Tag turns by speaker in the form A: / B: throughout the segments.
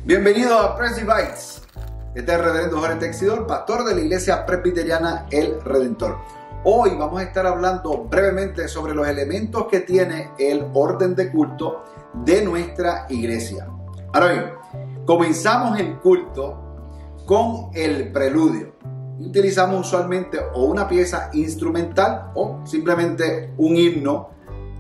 A: Bienvenido a Presby Bites. Este es el reverendo Jorge Texidor, pastor de la iglesia presbiteriana El Redentor. Hoy vamos a estar hablando brevemente sobre los elementos que tiene el orden de culto de nuestra iglesia. Ahora bien, comenzamos el culto con el preludio. Utilizamos usualmente o una pieza instrumental o simplemente un himno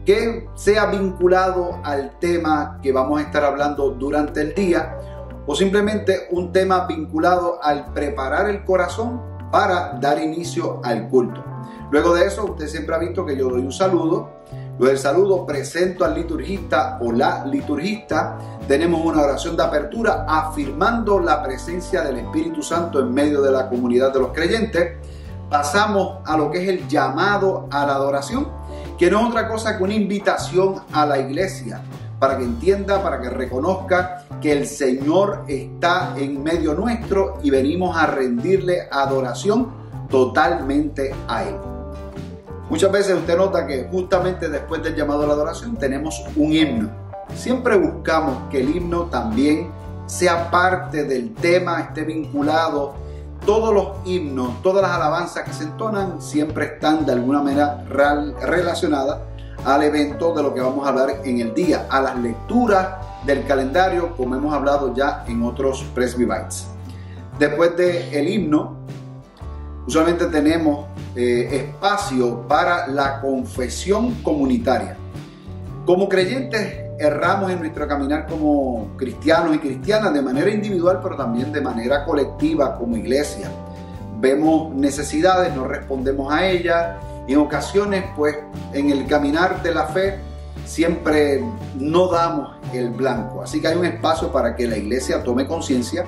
A: que sea vinculado al tema que vamos a estar hablando durante el día, o simplemente un tema vinculado al preparar el corazón para dar inicio al culto. Luego de eso, usted siempre ha visto que yo doy un saludo. Luego del saludo presento al liturgista o la liturgista. Tenemos una oración de apertura afirmando la presencia del Espíritu Santo en medio de la comunidad de los creyentes. Pasamos a lo que es el llamado a la adoración, que no es otra cosa que una invitación a la iglesia para que entienda, para que reconozca que el Señor está en medio nuestro y venimos a rendirle adoración totalmente a Él. Muchas veces usted nota que justamente después del llamado a la adoración tenemos un himno. Siempre buscamos que el himno también sea parte del tema, esté vinculado. Todos los himnos, todas las alabanzas que se entonan siempre están de alguna manera relacionadas al evento de lo que vamos a hablar en el día, a las lecturas del calendario, como hemos hablado ya en otros Presby Bites. Después del himno, usualmente tenemos espacio para la confesión comunitaria. Como creyentes erramos en nuestro caminar como cristianos y cristianas de manera individual, pero también de manera colectiva como iglesia. Vemos necesidades, no respondemos a ellas, y en ocasiones, pues, en el caminar de la fe siempre no damos el blanco. Así que hay un espacio para que la iglesia tome conciencia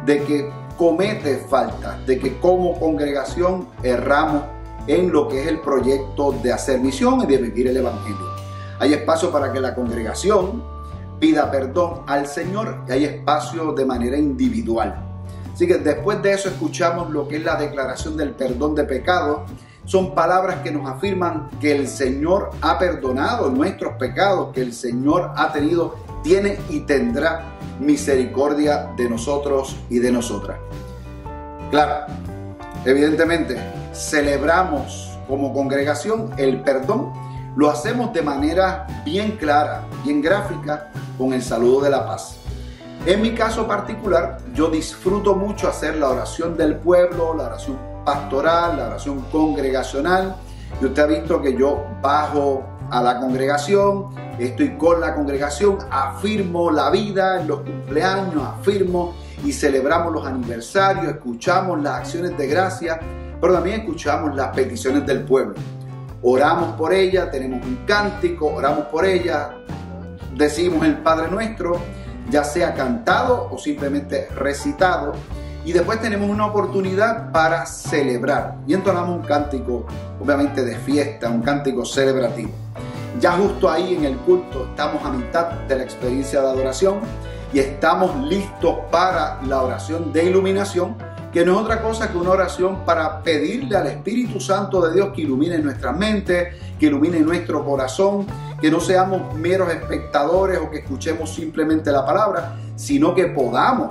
A: de que comete faltas, de que como congregación erramos en lo que es el proyecto de hacer misión y de vivir el evangelio. Hay espacio para que la congregación pida perdón al Señor y hay espacio de manera individual. Así que después de eso escuchamos lo que es la declaración del perdón de pecado. Son palabras que nos afirman que el Señor ha perdonado nuestros pecados, que el Señor tiene y tendrá misericordia de nosotros y de nosotras. Claro, evidentemente celebramos como congregación el perdón. Lo hacemos de manera bien clara, bien gráfica, con el saludo de la paz. En mi caso particular, yo disfruto mucho hacer la oración del pueblo, la oración pastoral, la oración congregacional. Y usted ha visto que yo bajo a la congregación, estoy con la congregación, afirmo la vida en los cumpleaños, afirmo y celebramos los aniversarios, escuchamos las acciones de gracia, pero también escuchamos las peticiones del pueblo. Oramos por ella, tenemos un cántico, oramos por ella, decimos el Padre Nuestro, ya sea cantado o simplemente recitado, y después tenemos una oportunidad para celebrar y entonamos un cántico, obviamente de fiesta, un cántico celebrativo. Ya justo ahí en el culto estamos a mitad de la experiencia de adoración y estamos listos para la oración de iluminación, que no es otra cosa que una oración para pedirle al Espíritu Santo de Dios que ilumine nuestra mente, que ilumine nuestro corazón, que no seamos meros espectadores o que escuchemos simplemente la palabra, sino que podamos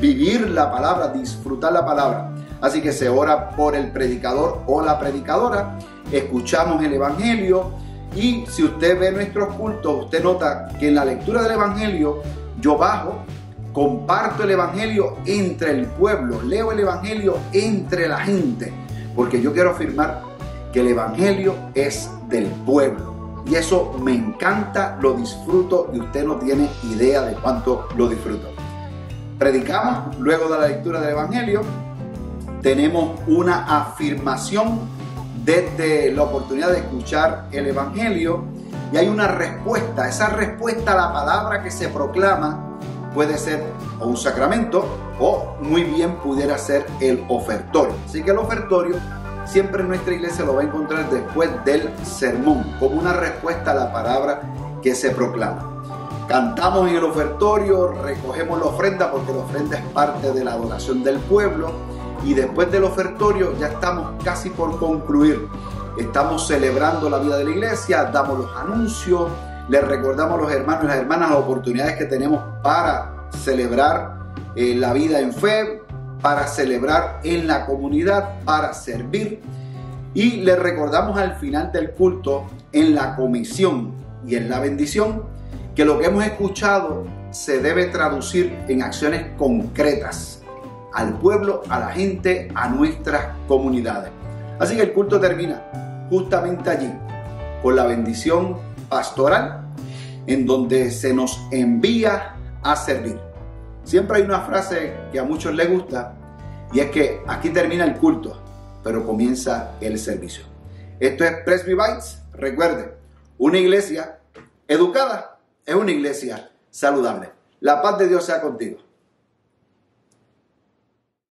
A: vivir la palabra, disfrutar la palabra. Así que se ora por el predicador o la predicadora, escuchamos el Evangelio y si usted ve nuestros cultos, usted nota que en la lectura del Evangelio yo bajo, comparto el Evangelio entre el pueblo, leo el Evangelio entre la gente, porque yo quiero afirmar que el Evangelio es del pueblo y eso me encanta, lo disfruto y usted no tiene idea de cuánto lo disfruto. Predicamos luego de la lectura del Evangelio, tenemos una afirmación desde la oportunidad de escuchar el Evangelio y hay una respuesta, esa respuesta a la palabra que se proclama puede ser o un sacramento o muy bien pudiera ser el ofertorio. Así que el ofertorio siempre en nuestra iglesia lo va a encontrar después del sermón, como una respuesta a la palabra que se proclama. Cantamos en el ofertorio, recogemos la ofrenda porque la ofrenda es parte de la adoración del pueblo y después del ofertorio ya estamos casi por concluir. Estamos celebrando la vida de la iglesia, damos los anuncios, les recordamos a los hermanos y las hermanas las oportunidades que tenemos para celebrar la vida en fe, para celebrar en la comunidad, para servir. Y le recordamos al final del culto, en la comisión y en la bendición, que lo que hemos escuchado se debe traducir en acciones concretas al pueblo, a la gente, a nuestras comunidades. Así que el culto termina justamente allí, con la bendición pastoral, en donde se nos envía a servir. Siempre hay una frase que a muchos les gusta, y es que aquí termina el culto, pero comienza el servicio. Esto es Presby Bites. Recuerde, una iglesia educada es una iglesia saludable. La paz de Dios sea contigo.